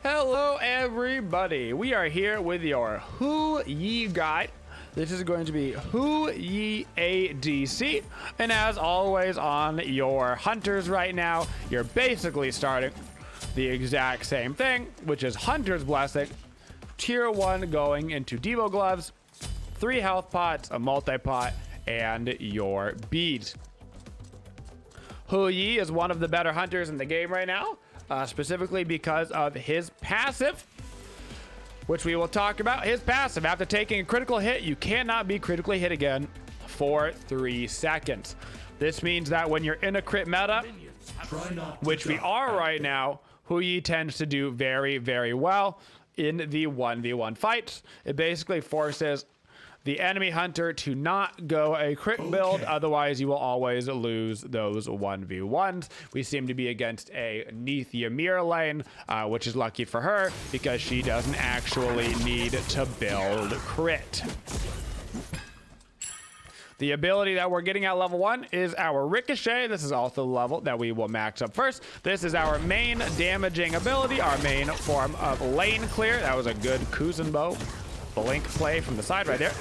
Hello everybody, we are here with your HOU guide. This is going to be HOU ADC, and as always on your hunters right now, you're basically starting the exact same thing, which is Hunter's Blessing, tier 1 going into Devo gloves, 3 health pots, a multi-pot, and your beads. HOU is one of the better hunters in the game right now. Specifically because of his passive, which we will talk about. His passive, after taking a critical hit, you cannot be critically hit again for 3 seconds. This means that when you're in a crit meta, which we are right now, HOU tends to do very, very well in the 1v1 fights. It basically forces the enemy hunter to not go a crit build, otherwise you will always lose those 1v1s. We seem to be against a Nethia mirror lane, which is lucky for her because she doesn't actually need to build crit. The ability that we're getting at level 1 is our Ricochet. This is also the level that we will max up first. This is our main damaging ability, our main form of lane clear. That was a good Kuzenbo blink play from the side right there.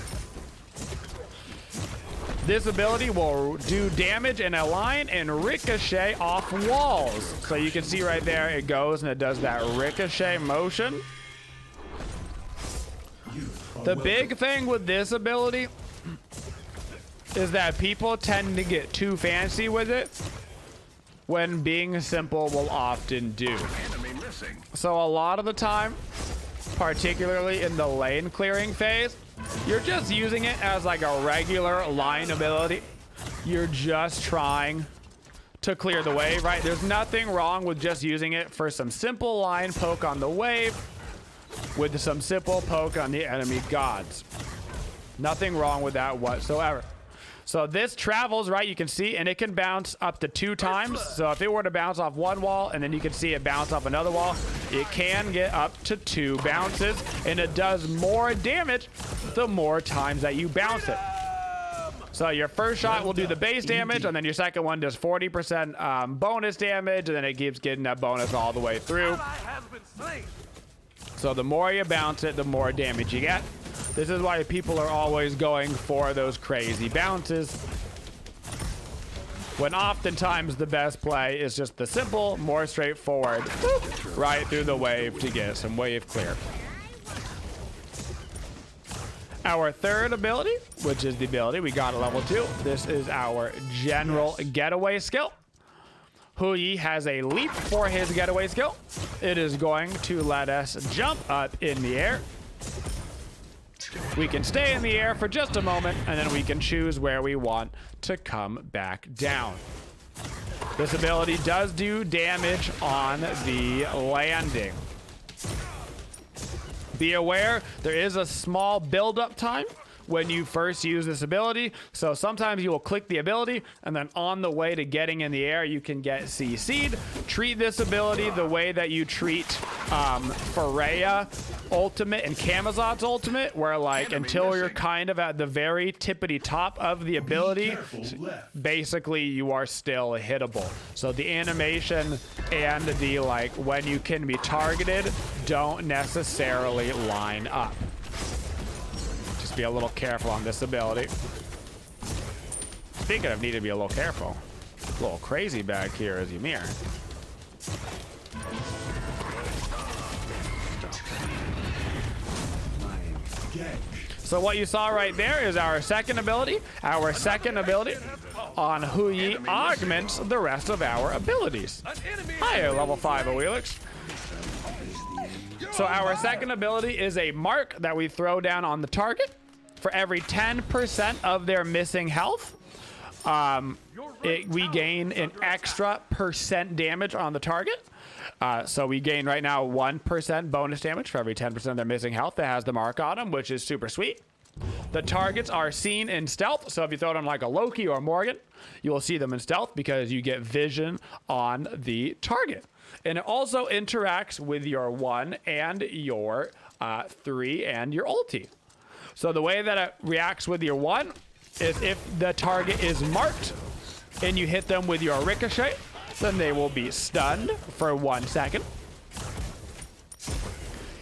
This ability will do damage in a line and ricochet off walls. So you can see right there, it goes and it does that ricochet motion. The big thing with this ability is that people tend to get too fancy with it when being simple will often do. So a lot of the time, particularly in the lane clearing phase, you're just using it as like a regular line ability. You're just trying to clear the wave, right? There's nothing wrong with just using it for some simple line poke on the wave with some simple poke on the enemy gods. Nothing wrong with that whatsoever. So this travels, right? You can see, and it can bounce up to 2 times. So if it were to bounce off one wall, and then you can see it bounce off another wall, it can get up to 2 bounces, and it does more damage the more times that you bounce it. So your first shot will do the base damage, and then your second one does 40% bonus damage, and then it keeps getting that bonus all the way through. So the more you bounce it, the more damage you get. This is why people are always going for those crazy bounces, when oftentimes the best play is just the simple, more straightforward, right through the wave to get some wave clear. Our third ability, which is the ability we got at level 2, this is our general getaway skill. HOU has a leap for his getaway skill. It is going to let us jump up in the air. We can stay in the air for just a moment, and then we can choose where we want to come back down. This ability does do damage on the landing. Be aware, there is a small build-up time when you first use this ability. So sometimes you will click the ability, and then on the way to getting in the air, you can get CC'd. Treat this ability the way that you treat Freya ultimate and Camazot's ultimate, where like until you're kind of at the very tippity top of the ability, basically you are still hittable. So the animation and the like when you can be targeted don't necessarily line up. Just be a little careful on this ability. Speaking of need to be a little careful, a little crazy back here is Ymir. So what you saw right there is our second ability. Our second ability on HOU augments the rest of our abilities. Hi, level 5 Awelix. So our second ability is a mark that we throw down on the target. For every 10% of their missing health, we gain an extra % damage on the target. So we gain right now 1% bonus damage for every 10% of their missing health that has the mark on them, which is super sweet. The targets are seen in stealth, so if you throw them like a Loki or Morgan, you will see them in stealth because you get vision on the target. And it also interacts with your 1 and your 3 and your ulti. So the way that it reacts with your 1 is if the target is marked and you hit them with your Ricochet, then they will be stunned for 1 second.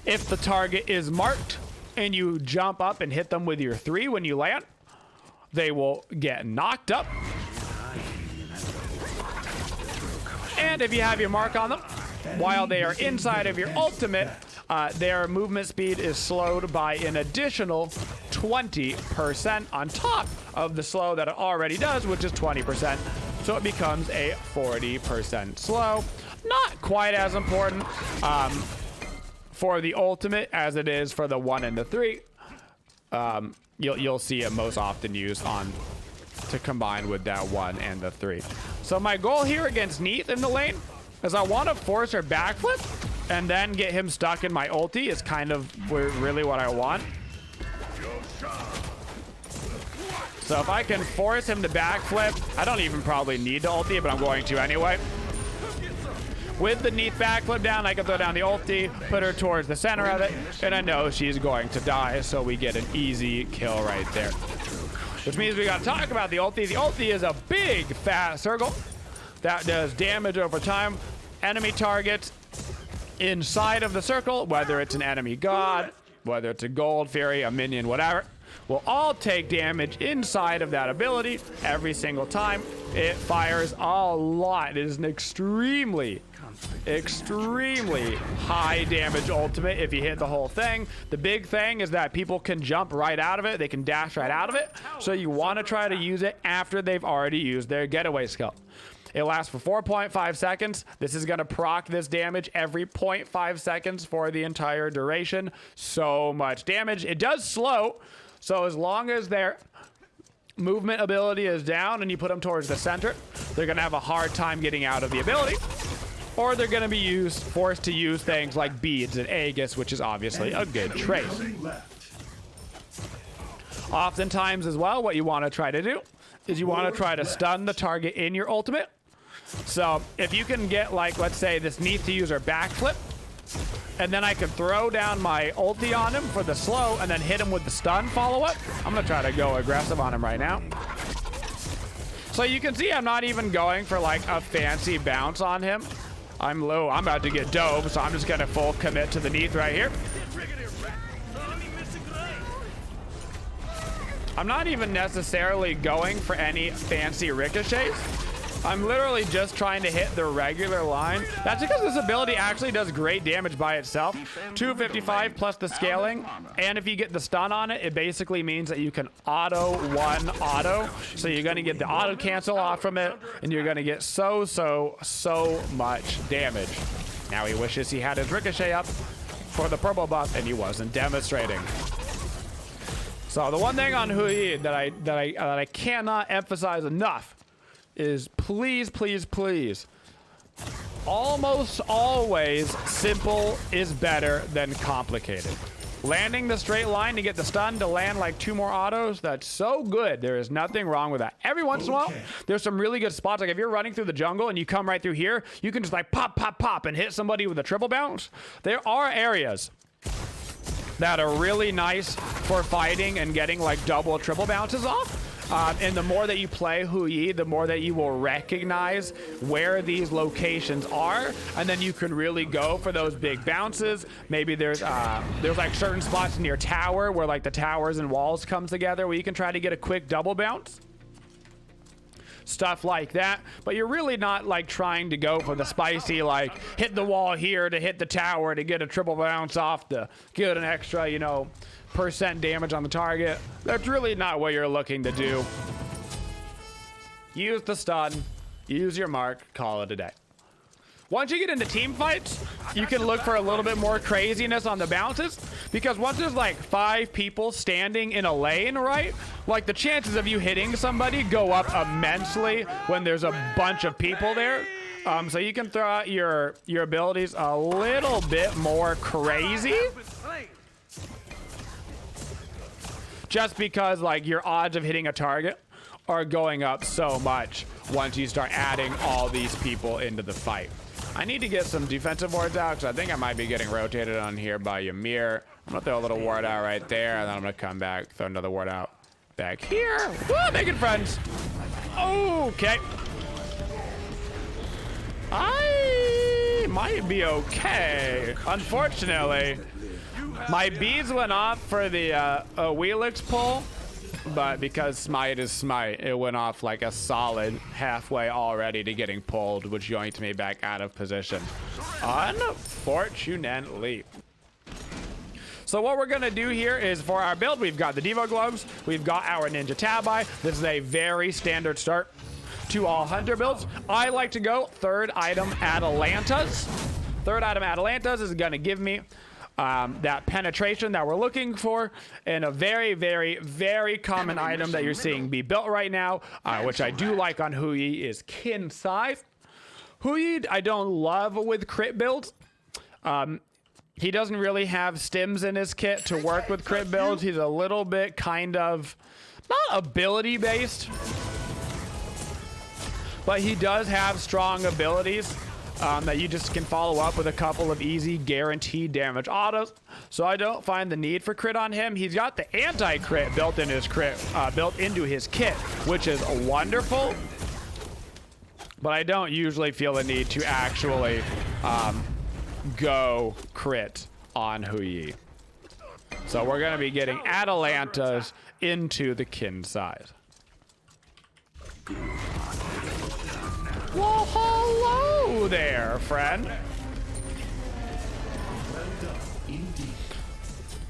If the target is marked and you jump up and hit them with your 3 when you land, they will get knocked up. And if you have your mark on them, while they are inside of your ultimate, their movement speed is slowed by an additional 20% on top of the slow that it already does, which is 20%. So it becomes a 40% slow. Not quite as important for the ultimate as it is for the 1 and the 3. You'll see it most often used on to combine with that 1 and the 3. So my goal here against Neith in the lane is I want to force her backflip and then get him stuck in my ulti is kind of really what I want. So if I can force him to backflip, I don't even probably need the ulti, but I'm going to anyway. With the Neith backflip down, I can throw down the ulti, put her towards the center of it, and I know she's going to die, so we get an easy kill right there. Which means we got to talk about the ulti. The ulti is a big, fat circle that does damage over time. Enemy targets inside of the circle, whether it's an enemy god, whether it's a gold fairy, a minion, whatever, will all take damage inside of that ability every single time. It fires a lot. It is an extremely high damage ultimate if you hit the whole thing. The big thing is that people can jump right out of it. They can dash right out of it. So you want to try to use it after they've already used their getaway skill. It lasts for 4.5 seconds. This is going to proc this damage every 0.5 seconds for the entire duration. So much damage. It does slow. So as long as their movement ability is down and you put them towards the center, they're going to have a hard time getting out of the ability. Or they're going to be forced to use things like beads and Aegis, which is obviously a good trait. Oftentimes as well, what you want to try to do is you want to try to stun the target in your ultimate. So if you can get, like, let's say this Neith to use her backflip, and then I can throw down my ulti on him for the slow and then hit him with the stun follow-up. I'm going to try to go aggressive on him right now. So you can see I'm not even going for like a fancy bounce on him. I'm low. I'm about to get dove, so I'm just going to full commit to the Neith right here. I'm not even necessarily going for any fancy ricochets. I'm literally just trying to hit the regular line. That's because this ability actually does great damage by itself. 255 plus the scaling. And if you get the stun on it, it basically means that you can auto. So you're going to get the auto cancel off from it. And you're going to get so much damage. Now he wishes he had his ricochet up for the purple buff and he wasn't demonstrating. So the one thing on HOU that I cannot emphasize enough is please, almost always simple is better than complicated. Landing the straight line to get the stun to land like 2 more autos, that's so good. There is nothing wrong with that. Every once in a while, there's some really good spots. Like if you're running through the jungle and you come right through here, you can just like pop and hit somebody with a triple bounce. There are areas that are really nice for fighting and getting like double, triple bounces off. And the more that you play HOU, the more that you will recognize where these locations are, and then you can really go for those big bounces. Maybe there's like certain spots near tower where like the towers and walls come together where you can try to get a quick double bounce. Stuff like that, but you're really not like trying to go for the spicy like hit the wall here to hit the tower to get a triple bounce off to get an extra, you know, % damage on the target. That's really not what you're looking to do. Use the stun, use your mark, call it a day. Once you get into team fights, you can look for a little bit more craziness on the bounces, because once there's like 5 people standing in a lane, right? Like the chances of you hitting somebody go up immensely when there's a bunch of people there. So you can throw out your abilities a little bit more crazy. Just because like your odds of hitting a target are going up so much once you start adding all these people into the fight. I need to get some defensive wards out, because I think I might be getting rotated on here by Ymir. I'm going to throw a little ward out right there, and then I'm going to come back, throw another ward out back here. Woo, making friends. Okay. I might be okay. Unfortunately, my beads went off for the Wheelix pull, but because Smite is Smite, it went off like a solid halfway already to getting pulled, which yoinked me back out of position. Unfortunately. So what we're gonna do here is for our build, we've got the Devo gloves, we've got our Ninja Tabi. This is a very standard start to all hunter builds. I like to go third item Atalantas. Third item Atalantas is gonna give me that penetration that we're looking for, and a very, very, very common item that you're seeing be built right now, which I do like on HOU, is kin size. HOU I don't love with crit builds. He doesn't really have stims in his kit to work with crit builds. He's a little bit kind of, not ability based, but he does have strong abilities that you just can follow up with a couple of easy guaranteed damage autos. So I don't find the need for crit on him. He's got the anti-crit built in his built into his kit, which is wonderful. But I don't usually feel the need to actually go crit on HOU. So we're going to be getting Atalantas into the kin size. Well, hello there, friend.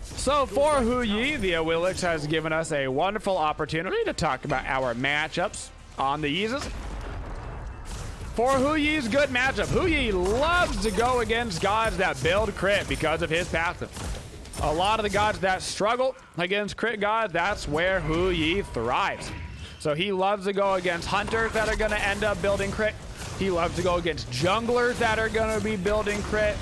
So for HOU, the Wheelix has given us a wonderful opportunity to talk about our matchups on the Yeezys. For HOU's good matchup, HOU loves to go against gods that build crit because of his passive. A lot of the gods that struggle against crit gods, that's where HOU thrives. So he loves to go against hunters that are going to end up building crit. He loves to go against junglers that are going to be building crit.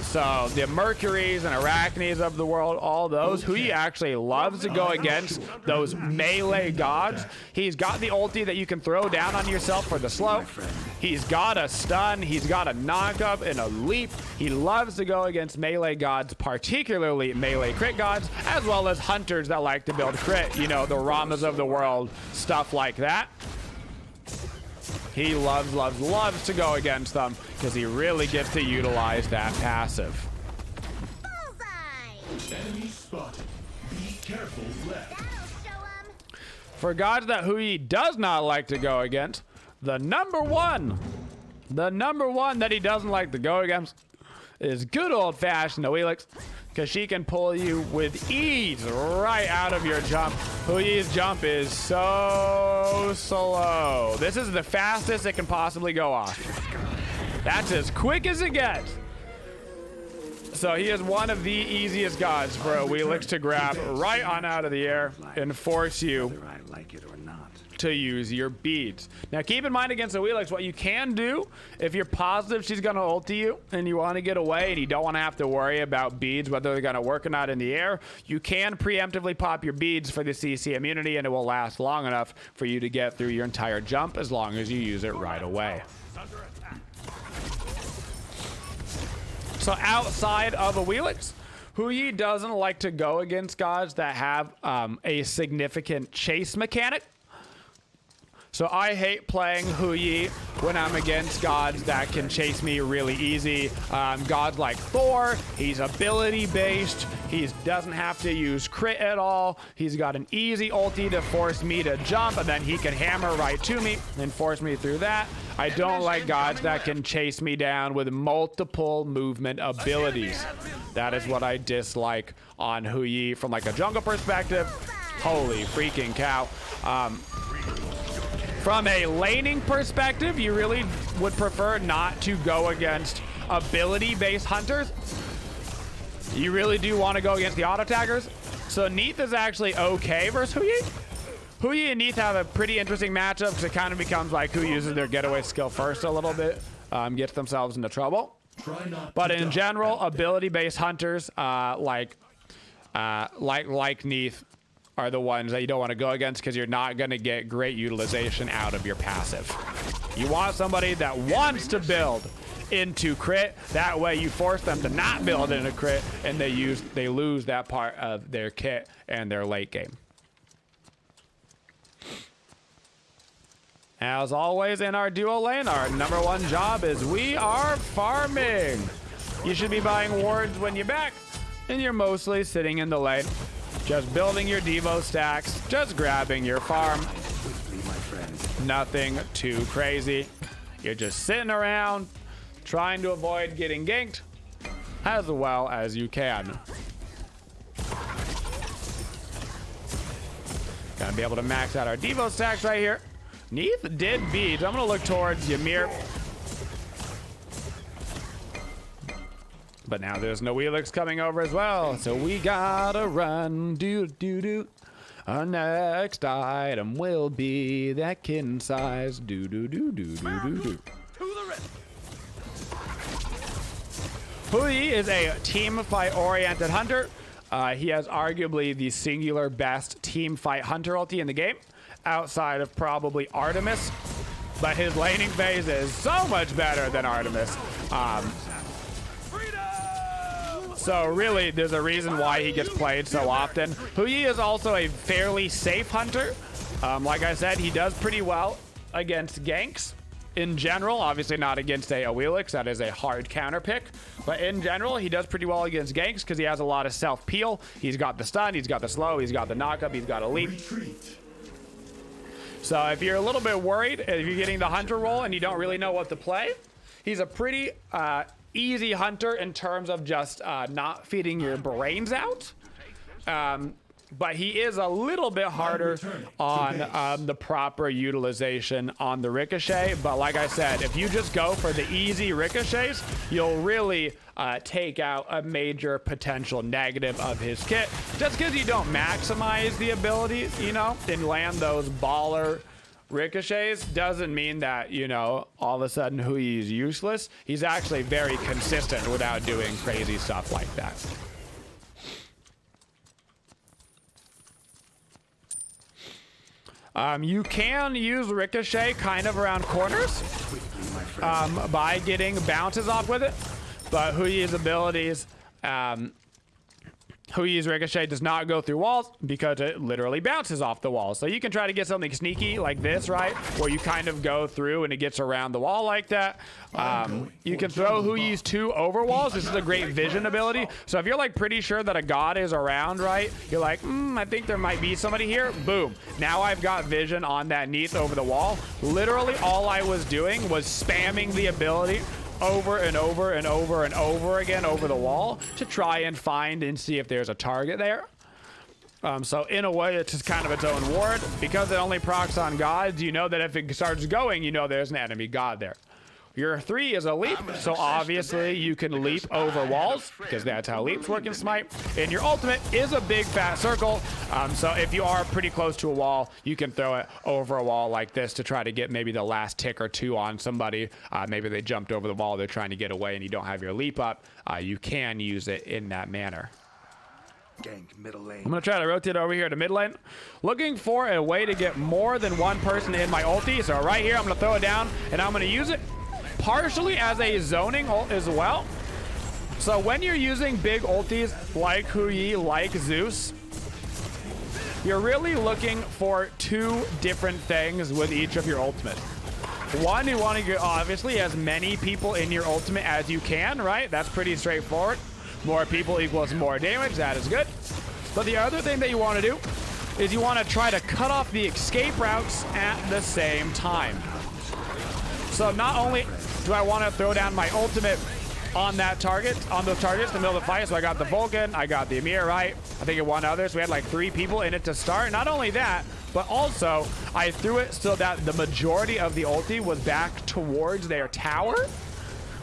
So the Mercuries and Arachnes of the world, all those, HOU actually loves to go against those melee gods. He's got the ulti that you can throw down on yourself for the slow. He's got a stun. He's got a knock-up and a leap. He loves to go against melee gods, particularly melee crit gods, as well as hunters that like to build crit. You know, the Ramas of the world, stuff like that. He loves, loves, loves to go against them because he really gets to utilize that passive. Enemy spotted. Be careful left. For gods that HOU does not like to go against, the number one that he doesn't like to go against is good old-fashioned Wheelix, because she can pull you with ease right out of your jump. HOU's jump is so slow. This is the fastest it can possibly go off. That's as quick as it gets. So he is one of the easiest gods for a Wheelix to grab right on out of the air and force you to use your beads. Now keep in mind against a Wheelix, what you can do if you're positive she's gonna ulti you and you want to get away and you don't want to have to worry about beads, whether they're gonna work or not in the air, you can preemptively pop your beads for the CC immunity and it will last long enough for you to get through your entire jump as long as you use it right away. So outside of a Wheelix, HOU doesn't like to go against gods that have a significant chase mechanic. So I hate playing HOU when I'm against gods that can chase me really easy. Gods like Thor, he's ability based. He doesn't have to use crit at all. He's got an easy ulti to force me to jump, and then he can hammer right to me and force me through that. I don't like gods that can chase me down with multiple movement abilities. That is what I dislike on HOU from like a jungle perspective. Holy freaking cow. From a laning perspective, you really would prefer not to go against ability-based hunters. You really do want to go against the auto-taggers. So Neith is actually okay versus HOU. HOU and Neith have a pretty interesting matchup because it kind of becomes like who uses their getaway skill first a little bit, gets themselves into trouble. But in general, ability-based hunters like Neith are the ones that you don't want to go against because you're not going to get great utilization out of your passive. You want somebody that wants to build into crit. That way you force them to not build into crit and they lose that part of their kit and their late game. As always in our duo lane, our #1 job is we are farming. You should be buying wards when you're back, and you're mostly sitting in the lane, just building your Devo stacks, just grabbing your farm. Nothing too crazy. You're just sitting around, trying to avoid getting ganked as well as you can. Gonna be able to max out our Devo stacks right here. Neith did beat. I'm gonna look towards Ymir. But now there's no Wheelix coming over as well, so we gotta run. Our next item will be that kitten size. HOU is a team fight oriented hunter. He has arguably the singular best team fight hunter ulti in the game, outside of probably Artemis, but his laning phase is so much better than Artemis. So really, there's a reason why he gets played so often. HOU is also a fairly safe hunter. Like I said, he does pretty well against ganks. In general, obviously not against a Wheelix, that is a hard counter pick. But in general, he does pretty well against ganks because he has a lot of self-peel. He's got the stun, he's got the slow, he's got the knock-up, he's got a leap. So if you're a little bit worried, if you're getting the hunter role and you don't really know what to play, he's a pretty easy hunter in terms of just not feeding your brains out. But he is a little bit harder on the proper utilization on the Ricochet. But like I said, if you just go for the easy Ricochets, you'll really take out a major potential negative of his kit. Just because you don't maximize the ability, you know, and land those baller Ricochets doesn't mean that, you know, all of a sudden HOU is useless. He's actually very consistent without doing crazy stuff like that. You can use Ricochet kind of around corners by getting bounces off with it, but HOU's abilities, HOU's Ricochet does not go through walls because it literally bounces off the wall. So you can try to get something sneaky like this, right? Where you kind of go through and it gets around the wall like that. You can throw HOU's 2 over walls. This is a great vision ability. So if you're like pretty sure that a god is around, right? You're like, I think there might be somebody here. Boom. Now I've got vision on that Neith over the wall. Literally all I was doing was spamming the ability over and over and over and over again over the wall to try and find and see if there's a target there. So in a way, it's just kind of its own ward. Because it only procs on gods, you know that if it starts going, you know there's an enemy god there. Your 3 is a leap, so obviously you can leap over walls, because that's how leaps work in Smite. And your ultimate is a big fat circle, so if you are pretty close to a wall, you can throw it over a wall like this to try to get maybe the last tick or 2 on somebody. Maybe they jumped over the wall, they're trying to get away, and you don't have your leap up. You can use it in that manner. Gank middle lane. I'm gonna try to rotate over here to mid lane, looking for a way to get more than one person in my ulti. So right here, I'm gonna throw it down, and I'm gonna use it partially as a zoning ult as well. So when you're using big ultis like HOU, like Zeus, you're really looking for 2 different things with each of your ultimates. One, you want to get obviously as many people in your ultimate as you can, right? That's pretty straightforward. More people equals more damage, that is good. But the other thing that you want to do is you want to try to cut off the escape routes at the same time. So not only do I want to throw down my ultimate on that target, on those targets in the middle of the fight. So I got the Vulcan, I got the Ymir, right? I think it won others. We had like 3 people in it to start. Not only that, but also I threw it so that the majority of the ulti was back towards their tower,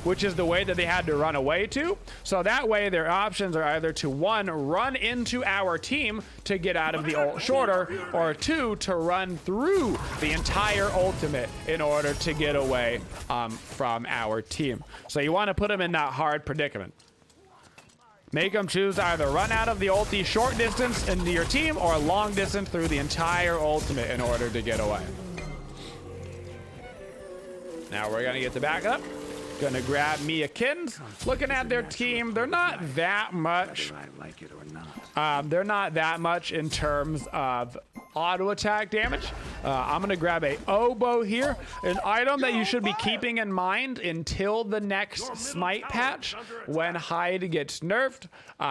which is the way that they had to run away to. So that way their options are either to 1, run into our team to get out of the ult shorter, or 2, to run through the entire ultimate in order to get away from our team. So you want to put them in that hard predicament. Make them choose to either run out of the ulti short distance into your team or long distance through the entire ultimate in order to get away. Now we're gonna get the backup. Gonna grab me a Kins. Looking at their team, they're not that much. Whether I like it or not. They're not that much in terms of auto attack damage. I'm gonna grab a oboe here, an item that you should be keeping in mind until the next Smite patch when Hide gets nerfed,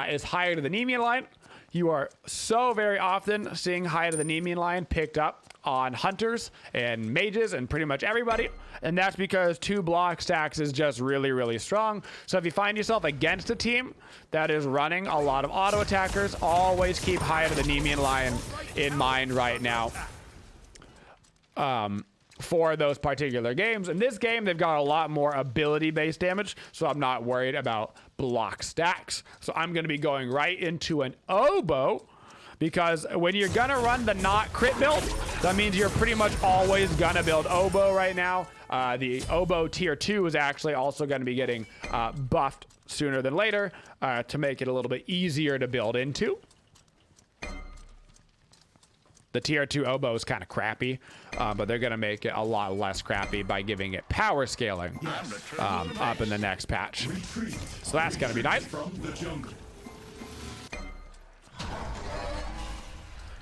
is Hide of the Nemean line. You are so very often seeing Hide of the Nemean line picked up on hunters and mages and pretty much everybody, and that's because 2 block stacks is just really, really strong. So if you find yourself against a team that is running a lot of auto attackers, always keep Hide of the Nemean line in mind right now for those particular games. In this game, they've got a lot more ability-based damage, so I'm not worried about block stacks. So I'm going to be going right into an oboe, because when you're gonna run the not crit build, that means you're pretty much always gonna build oboe right now. The oboe tier 2 is actually also gonna be getting buffed sooner than later to make it a little bit easier to build into. The tier 2 oboe is kind of crappy, but they're gonna make it a lot less crappy by giving it power scaling up in the next patch. So that's gonna be nice.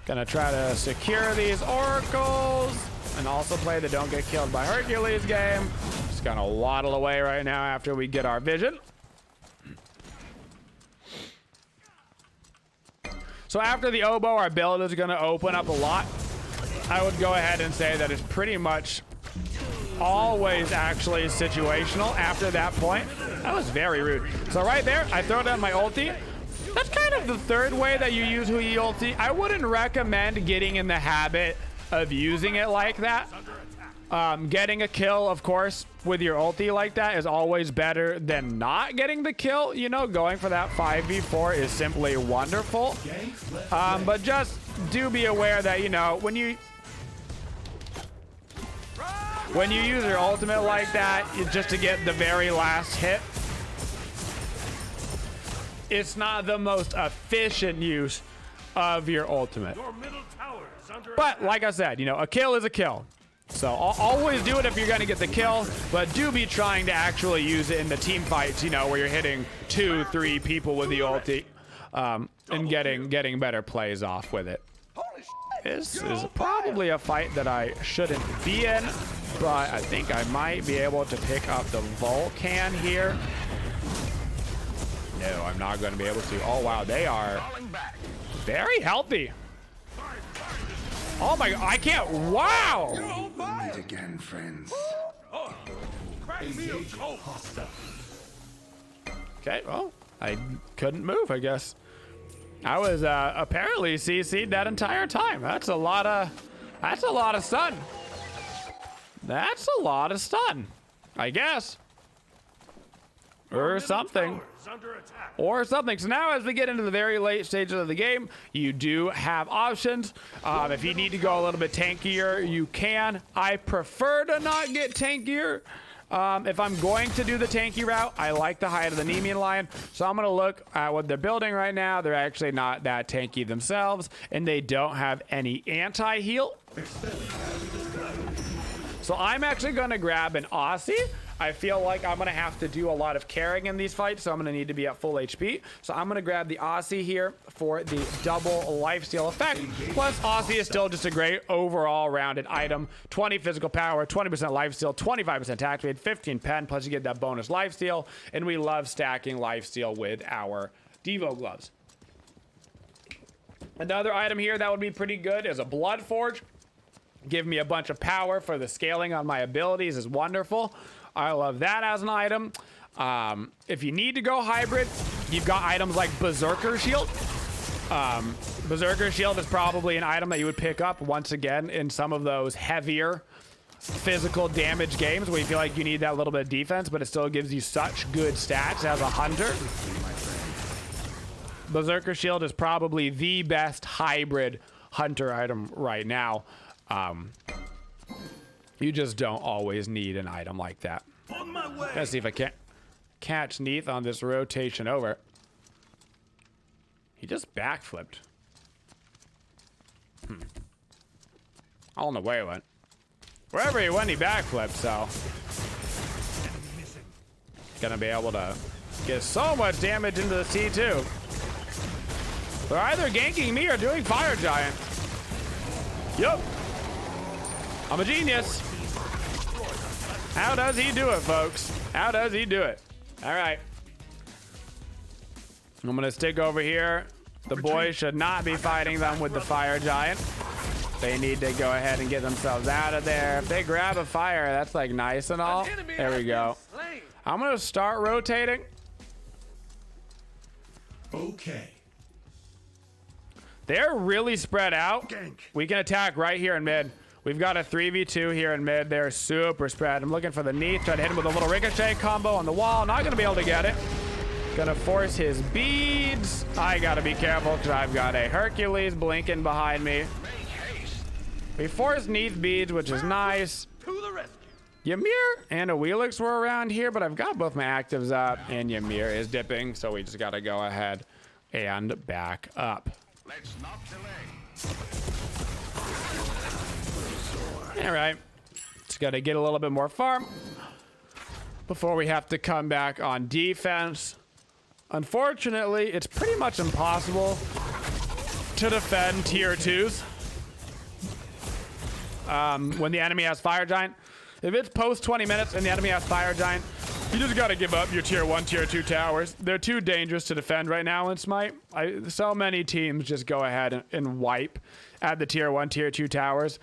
Gonna try to secure these oracles and also play the don't get killed by Hercules game. Just gonna waddle away right now after we get our vision. So after the oboe, our build is gonna open up a lot. I would go ahead and say that it's pretty much always actually situational after that point. That was very rude. So right there, I throw down my ulti. That's kind of the third way that you use HOU ulti. I wouldn't recommend getting in the habit of using it like that. Getting a kill, of course, with your ulti like that is always better than not getting the kill. You know, going for that 5v4 is simply wonderful. But just do be aware that, you know, when you use your ultimate like that, just to get the very last hit, it's not the most efficient use of your ultimate. But like I said, you know, a kill is a kill. So always do it if you're going to get the kill, but do be trying to actually use it in the team fights, you know, where you're hitting 2, 3 people with the ulti and getting better plays off with it. This is probably a fight that I shouldn't be in, but I think I might be able to pick up the Vulcan here. No, I'm not going to be able to. Oh, wow. They are very healthy. Oh, my God. I can't. Wow. Meet again, friends. Okay, well, I couldn't move, I guess. I was apparently CC'd that entire time. That's a lot of stun. That's a lot of stun, I guess. Or something. Or something. So now as we get into the very late stages of the game, you do have options. If you need to go a little bit tankier, you can. I prefer to not get tankier. If I'm going to do the tanky route, I like the Hide of the Nemean line. So I'm going to look at what they're building right now. They're actually not that tanky themselves, and they don't have any anti-heal. So I'm actually going to grab an Aussie. I feel like I'm going to have to do a lot of carrying in these fights, so I'm going to need to be at full HP. So I'm going to grab the Aussie here for the double lifesteal effect. Plus, Aussie is still just a great overall rounded item. 20 physical power, 20% lifesteal, 25% attack speed, 15 pen, plus you get that bonus lifesteal. And we love stacking lifesteal with our Devo gloves. Another item here that would be pretty good is a Blood Forge. Give me a bunch of power for the scaling on my abilities is wonderful. I love that as an item. If you need to go hybrid, you've got items like Berserker Shield. Berserker Shield is probably an item that you would pick up once again in some of those heavier physical damage games where you feel like you need that little bit of defense, but it still gives you such good stats as a hunter. Berserker Shield is probably the best hybrid hunter item right now. You just don't always need an item like that. On my way. Let's see if I can't catch Neath on this rotation over. He just backflipped. I don't know where he went. Wherever he went, he backflipped, so. Gonna be able to get so much damage into the T2. They're either ganking me or doing Fire Giant. Yup. I'm a genius. How does he do it, folks? How does he do it? All right. I'm gonna stick over here. The boys should not be fighting them with the Fire Giant. They need to go ahead and get themselves out of there. If they grab a fire, that's like nice and all. There we go. I'm gonna start rotating. Okay. They're really spread out. We can attack right here in mid. We've got a 3v2 here in mid. They're super spread. I'm looking for the Neath. Try to hit him with a little Ricochet combo on the wall. Not gonna be able to get it. Gonna force his beads. I gotta be careful because I've got a Hercules blinking behind me. We forced Neath beads, which is nice. Ymir and a Wheelix were around here, but I've got both my actives up, and Ymir is dipping, so we just gotta go ahead and back up. Let's not delay. All right, just gotta get a little bit more farm before we have to come back on defense. Unfortunately, it's pretty much impossible to defend tier 2s when the enemy has Fire Giant. If it's post 20 minutes and the enemy has Fire Giant, you just gotta give up your tier 1, tier 2 towers. They're too dangerous to defend right now in Smite. So many teams just go ahead and wipe at the tier 1, tier 2 towers.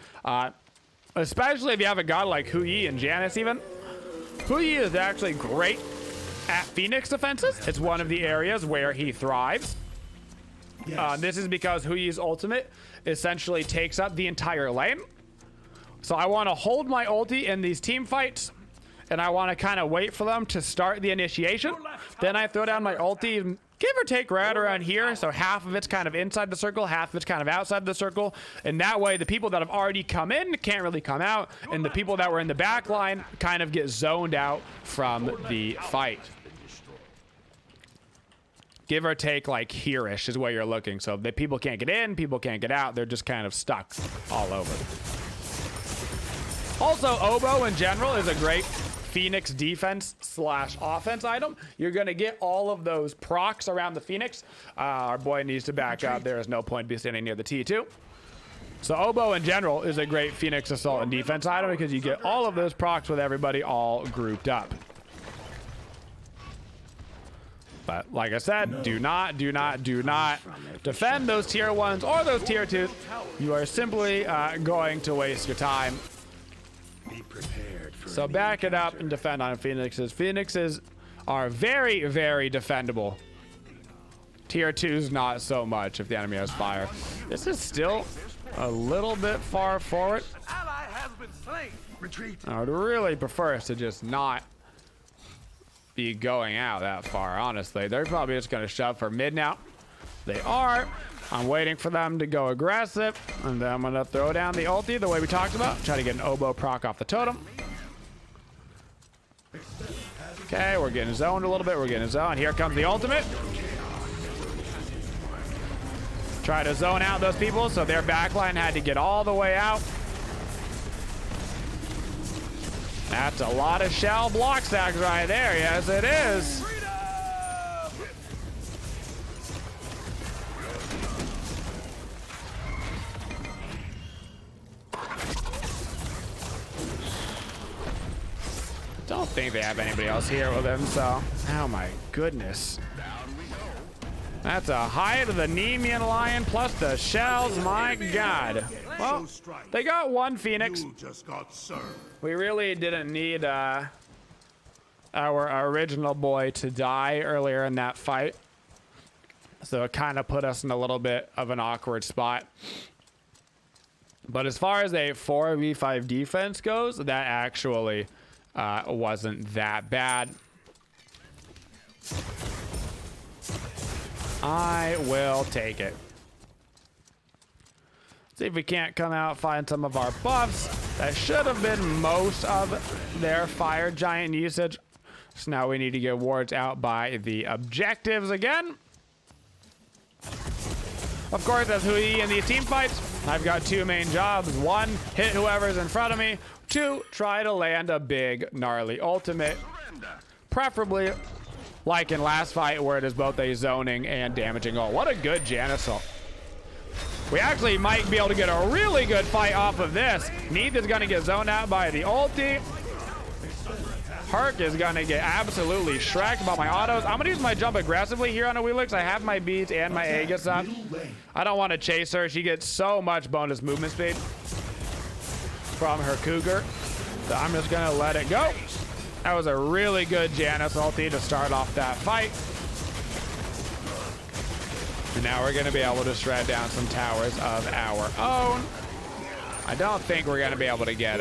Especially if you have a god like HOU and Janus even. HOU is actually great at Phoenix defenses. It's one of the areas where he thrives. Yes. This is because HOU's ultimate essentially takes up the entire lane. So I want to hold my ulti in these team fights, and I want to kind of wait for them to start the initiation. Then I throw down my ulti, give or take right around here. So half of it's kind of inside the circle, half of it's kind of outside the circle. And that way the people that have already come in can't really come out. And the people that were in the back line kind of get zoned out from the fight. Give or take like here-ish is where you're looking. So the people can't get in, people can't get out. They're just kind of stuck all over. Also, Oboe in general is a great Phoenix defense / offense item. You're going to get all of those procs around the Phoenix. Our boy needs to back up. There is no point be standing near the T2. So Oboe in general is a great Phoenix assault and defense item because you get all of those procs with everybody all grouped up. But like I said, do not defend those tier 1s or those tier 2s. You are simply going to waste your time. Be prepared for So back it up and defend on Phoenixes. Phoenixes are very, very defendable. Tier 2s not so much if the enemy has fire. This is still a little bit far forward. Ally has been slain. retreat. I would really prefer us to just not be going out that far, honestly. They're probably just going to shove for mid now. They are. I'm waiting for them to go aggressive, and then I'm going to throw down the ulti the way we talked about. Try to get an Oboe proc off the totem. Okay, we're getting zoned a little bit. We're getting zoned. Here comes the ultimate. Try to zone out those people, so their backline had to get all the way out. That's a lot of shell block stacks right there. Yes, it is. Don't think they have anybody else here with him, so. Oh my goodness. That's a hide of the Nemean Lion plus the shells. My God. Well, they got one Phoenix. You just got served. We really didn't need our original boy to die earlier in that fight. So it kind of put us in a little bit of an awkward spot. But as far as a 4v5 defense goes, that actually wasn't that bad. I will take it. See if we can't come out, find some of our buffs. That should have been most of their fire giant usage. So now we need to get wards out by the objectives again. Of course, as HOU in these team fights, I've got two main jobs. One, hit whoever's in front of me. Two, try to land a big, gnarly ultimate. preferably like in last fight where it is both a zoning and damaging ult. What a good Janus ult. We actually might be able to get a really good fight off of this. Neith is going to get zoned out by the ulti. Herc is going to get absolutely shreked by my autos. I'm going to use my jump aggressively here on a Wheelix. I have my beads and my Aegis up. I don't want to chase her. She gets so much bonus movement speed from her Cougar. So I'm just going to let it go. That was a really good Janus ulti to start off that fight. And now we're going to be able to shred down some towers of our own. I don't think we're going to be able to get,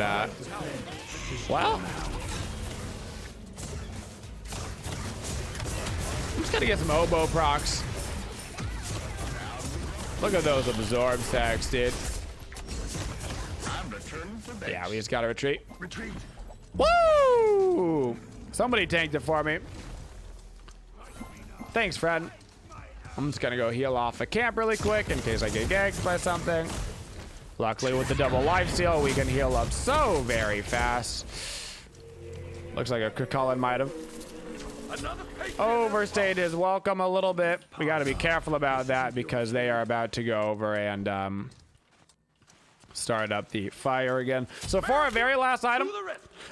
well, I'm just going to get some oboe procs. Look at those absorb stacks, dude. Yeah, we just got to retreat. Woo! Somebody tanked it for me. Thanks, friend. I'm just gonna go heal off a camp really quick in case I get gagged by something. Luckily with the double lifesteal, we can heal up so very fast. Looks like a Cullen might have overstayed his welcome a little bit. We gotta be careful about that because they are about to go over and start up the fire again. So for our very last item,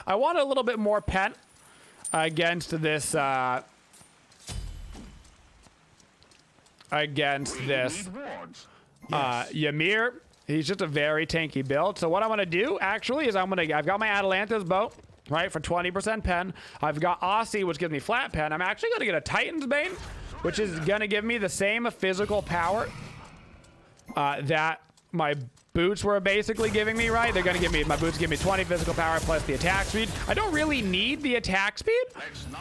I want a little bit more pen against this Ymir. He's just a very tanky build. So what I'm gonna do actually is I've got my Atalanta's bow, right, for 20% pen. I've got Aussie, which gives me flat pen. I'm actually gonna get a Titan's Bane, which is gonna give me the same physical power that my boots were basically giving me, right? They're gonna give me, my boots give me 20 physical power plus the attack speed. I don't really need the attack speed.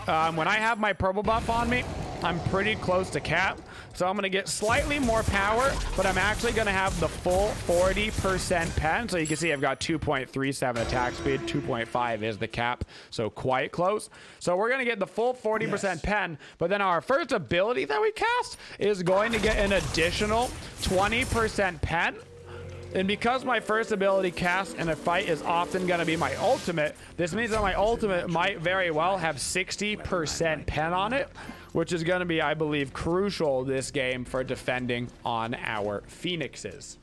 When I have my purple buff on me, I'm pretty close to cap. So I'm gonna get slightly more power, but I'm actually gonna have the full 40% pen. So you can see I've got 2.37 attack speed, 2.5 is the cap. So quite close. So we're gonna get the full 40% pen, but then our first ability that we cast is going to get an additional 20% pen. And because my first ability cast in a fight is often going to be my ultimate, this means that my ultimate might very well have 60% pen on it, which is going to be, I believe, crucial this game for defending on our Phoenixes.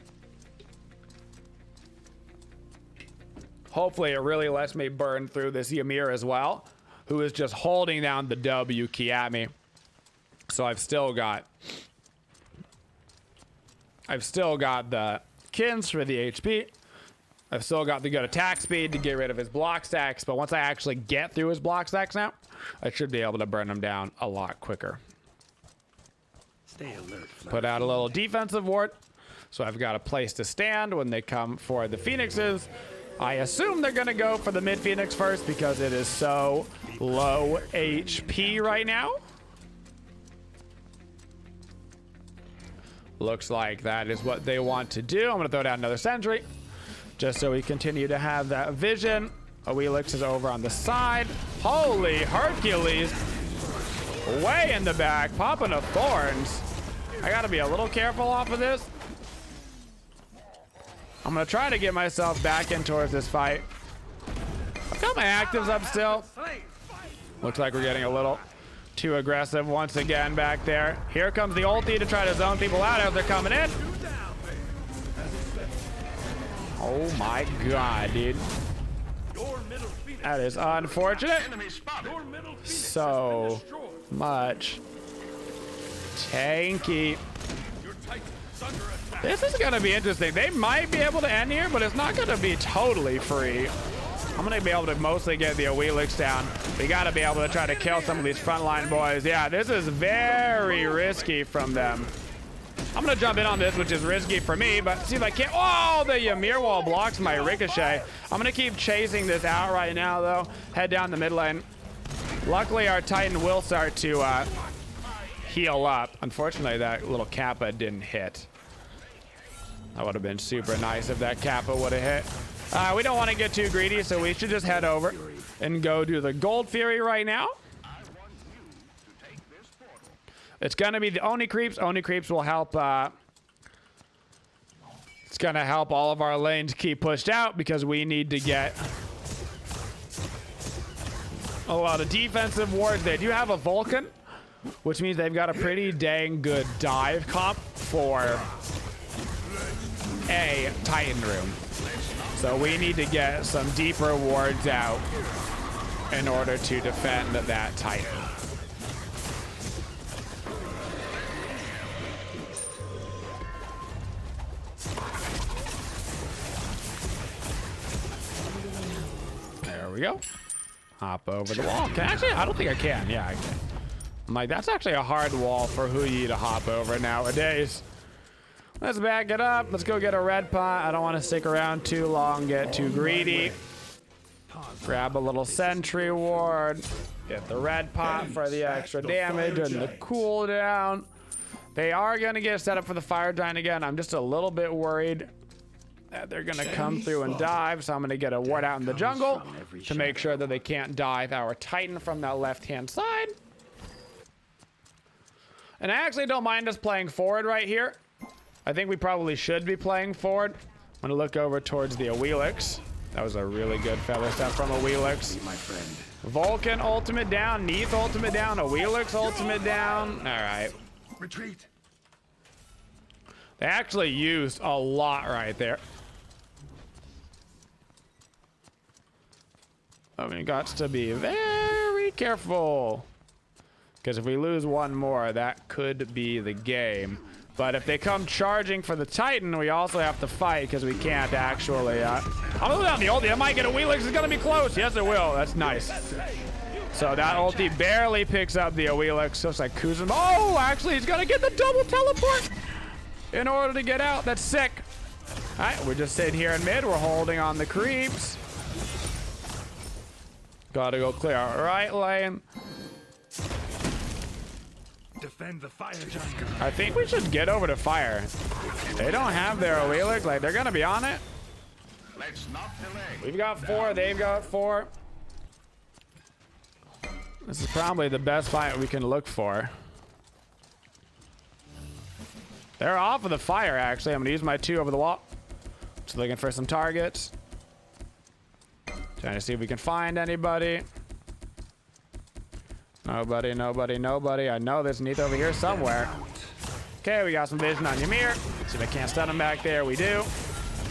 Hopefully it really lets me burn through this Ymir as well, who is just holding down the W key at me. So I've still got the Kins for the HP. I've still got the good attack speed to get rid of his block stacks, but once I actually get through his block stacks now, I should be able to burn him down a lot quicker. Stay alert. Put out a little defensive ward, so I've got a place to stand when they come for the Phoenixes. I assume they're gonna go for the mid Phoenix first because it is so low HP right now. Looks like that is what they want to do. I'm gonna throw down another sentry just so we continue to have that vision. Wheelix is over on the side. Holy Hercules. Way in the back, popping of thorns. I gotta be a little careful off of this. I'm gonna try to get myself back in towards this fight. I've got my actives up still. Looks like we're getting a little too aggressive once again back there. Here comes the ulti to try to zone people out as they're coming in. Oh my god, dude. That is unfortunate. So much tanky. This is gonna be interesting. They might be able to end here, but it's not gonna be totally free. I'm gonna be able to mostly get the Wheelix down. We gotta be able to try to kill some of these frontline boys. Yeah, this is very risky from them. I'm gonna jump in on this, which is risky for me, but see if I can't. Oh, the Ymir wall blocks my Ricochet. I'm gonna keep chasing this out right now, though. Head down the mid lane. Luckily, our Titan will start to heal up. Unfortunately, that little Kappa didn't hit. That would have been super nice if that Kappa would have hit. We don't want to get too greedy, so we should just head over and go do the Gold Fury right now. It's going to be the Oni Creeps. Oni Creeps will help. It's going to help all of our lanes keep pushed out because we need to get a lot of defensive wards. They do have a Vulcan, which means they've got a pretty dang good dive comp for a Titan room. So we need to get some deeper wards out in order to defend that Titan. There we go. Hop over the wall. Actually, I don't think I can. Yeah, I can. I'm like, that's actually a hard wall for HOU to hop over nowadays. Let's back it up. Let's go get a red pot. I don't want to stick around too long, get too greedy. Grab a little sentry ward. Get the red pot for the extra damage and the cooldown. They are going to get set up for the fire giant again. I'm just a little bit worried that they're going to come through and dive, so I'm going to get a ward out in the jungle to make sure that they can't dive our Titan from that left-hand side. And I actually don't mind us playing forward right here. I think we probably should be playing forward. I'm going to look over towards the Awilix. That was a really good feather step from Awilix. My friend. Vulcan ultimate down, Neath ultimate down, Awilix ultimate down. All right. Retreat. They actually used a lot right there. I mean, got to be very careful. Because if we lose one more, that could be the game. But if they come charging for the Titan, we also have to fight because we can't actually... I'm going to down the ulti. I might get a Awilix. It's going to be close. Yes, it will. That's nice. So that ulti barely picks up the Awilix. Looks like Kuzma. Oh, actually, he's going to get the double teleport in order to get out. That's sick. All right, we're just sitting here in mid. We're holding on the creeps. Got to go clear our right lane. Defend the fire giant. I think we should get over to fire. They don't have their Awilix. Like, they're going to be on it. Let's not delay. We've got 4. They've got 4. This is probably the best fight we can look for. They're off of the fire, actually. I'm going to use my 2 over the wall. Just looking for some targets. Trying to see if we can find anybody. Nobody, nobody, nobody. I know there's Neath over here somewhere. Okay, we got some vision on Ymir. See if I can't stun him back there. We do.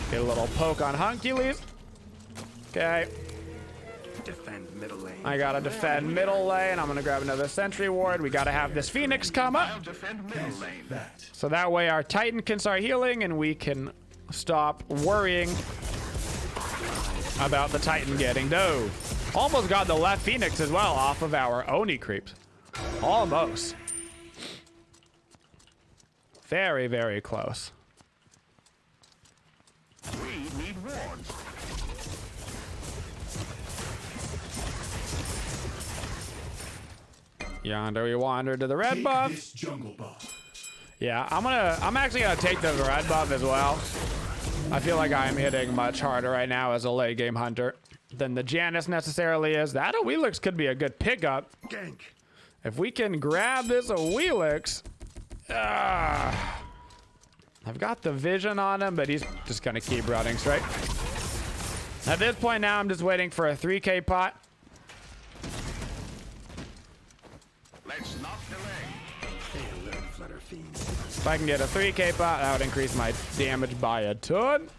Get a little poke on Huncules. Okay. Defend middle lane. I gotta defend middle lane. I'm gonna grab another sentry ward. We gotta have this Phoenix come up. I'll defend middle lane. So that way our Titan can start healing and we can stop worrying about the Titan getting dove. Almost got the left Phoenix as well off of our Oni creeps. Almost. Very, very close. We need wards. Yonder we wander to the red buff. This jungle buff. Yeah, I'm actually gonna take the red buff as well. I feel like I'm hitting much harder right now as a late game hunter than the Janus necessarily is. That Awilix could be a good pickup. Gank. If we can grab this Awilix. I've got the vision on him, but he's just gonna keep running straight. At this point now, I'm just waiting for a 3K pot. Let's not delay. Stay alert, flutter fiends. If I can get a 3K pot, that would increase my damage by a ton.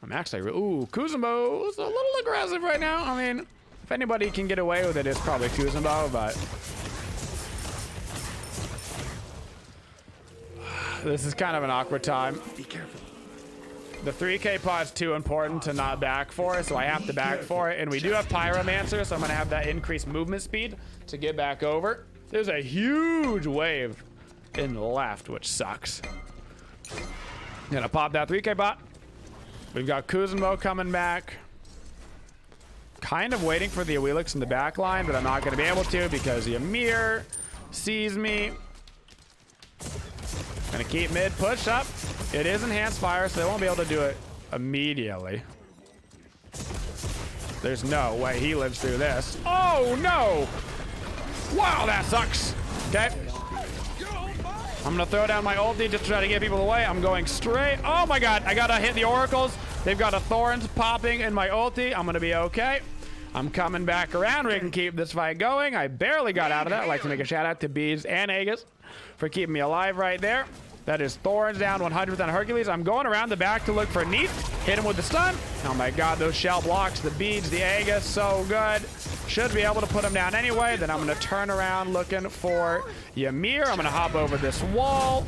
I'm actually, ooh, Kuzumbo is a little aggressive right now. I mean, if anybody can get away with it, it's probably Kuzumbo, but this is kind of an awkward time. Be careful. The 3K pot's too important to not back for, so I have to back for it. And we do have Pyromancer, so I'm gonna have that increased movement speed to get back over. There's a huge wave in the left, which sucks. Gonna pop that 3K pot. We've got Kuzumbo coming back. Kind of waiting for the Awilix in the back line, but I'm not gonna be able to because Ymir sees me. Gonna keep mid push up. It is enhanced fire, so they won't be able to do it immediately. There's no way he lives through this. Oh no! Wow, that sucks. Okay. I'm gonna throw down my ulti just to try to get people away. I'm going straight. Oh my god, I gotta hit the oracles. They've got a thorns popping in my ulti. I'm gonna be okay. I'm coming back around. We can keep this fight going. I barely got out of that. I'd like to make a shout out to Bees and Aegis for keeping me alive right there. That is Thorns down 100% on Hercules. I'm going around the back to look for Neat. Hit him with the stun. Oh my god, those shell blocks, the beads, the Aegis, so good. Should be able to put him down anyway. Then I'm going to turn around looking for Ymir. I'm going to hop over this wall.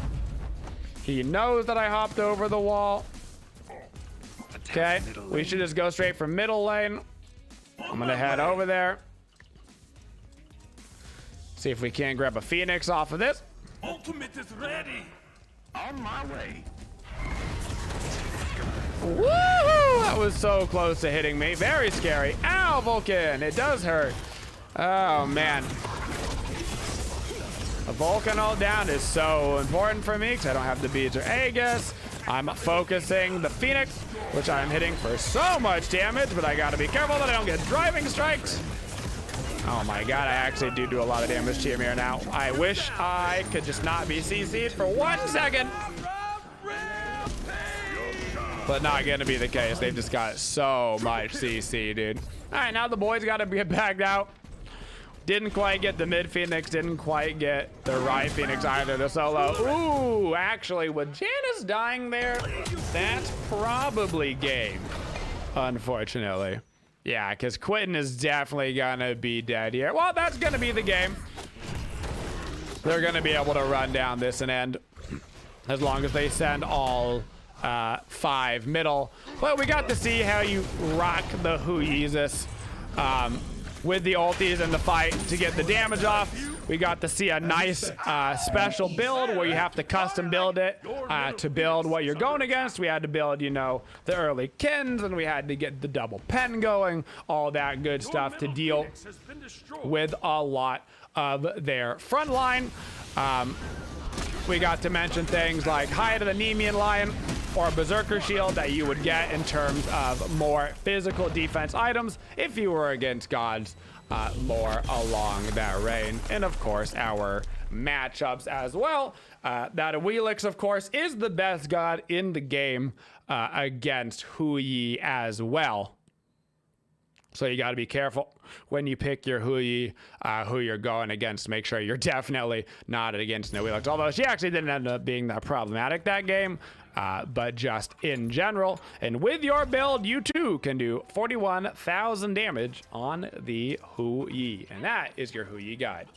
He knows that I hopped over the wall. Okay, we should just go straight for middle lane. I'm going to head over there. See if we can't grab a Phoenix off of this. Ultimate is ready. On my way. Woohoo! That was so close to hitting me. Very scary. Ow, Vulcan. It does hurt. Oh, man. A Vulcan ult down is so important for me because I don't have the beads or Aegis. I'm focusing the Phoenix, which I'm hitting for so much damage, but I got to be careful that I don't get driving strikes. Oh my god, I actually do a lot of damage to Ymir now. I wish I could just not be CC'd for 1 second. But not gonna be the case. They've just got so much CC, dude. All right, now the boys gotta get backed out. Didn't quite get the mid Phoenix, didn't quite get the right Phoenix either, the solo. Ooh, actually, with Janice dying there, that's probably game, unfortunately. Yeah, because Quentin is definitely gonna be dead here. Well, that's gonna be the game. They're gonna be able to run down this and end as long as they send all 5 middle. But we got to see how you rock the HOU Jesus with the ultis and the fight to get the damage off. We got to see a nice special build where you have to custom build it to build what you're going against. We had to build, you know, the early kins, and we had to get the double pen going, all that good stuff to deal with a lot of their front line. We got to mention things like Hide of the Nemean Lion or Berserker Shield that you would get in terms of more physical defense items if you were against gods more along that range. And of course, our matchups as well. That Wheelix, of course, is the best god in the game against HOU as well. So you got to be careful when you pick your HOU, who you're going against. Make sure you're definitely not against no Wheelix. Although she actually didn't end up being that problematic that game, but just in general. And with your build, you too can do 41,000 damage on the HOU. And that is your HOU guide.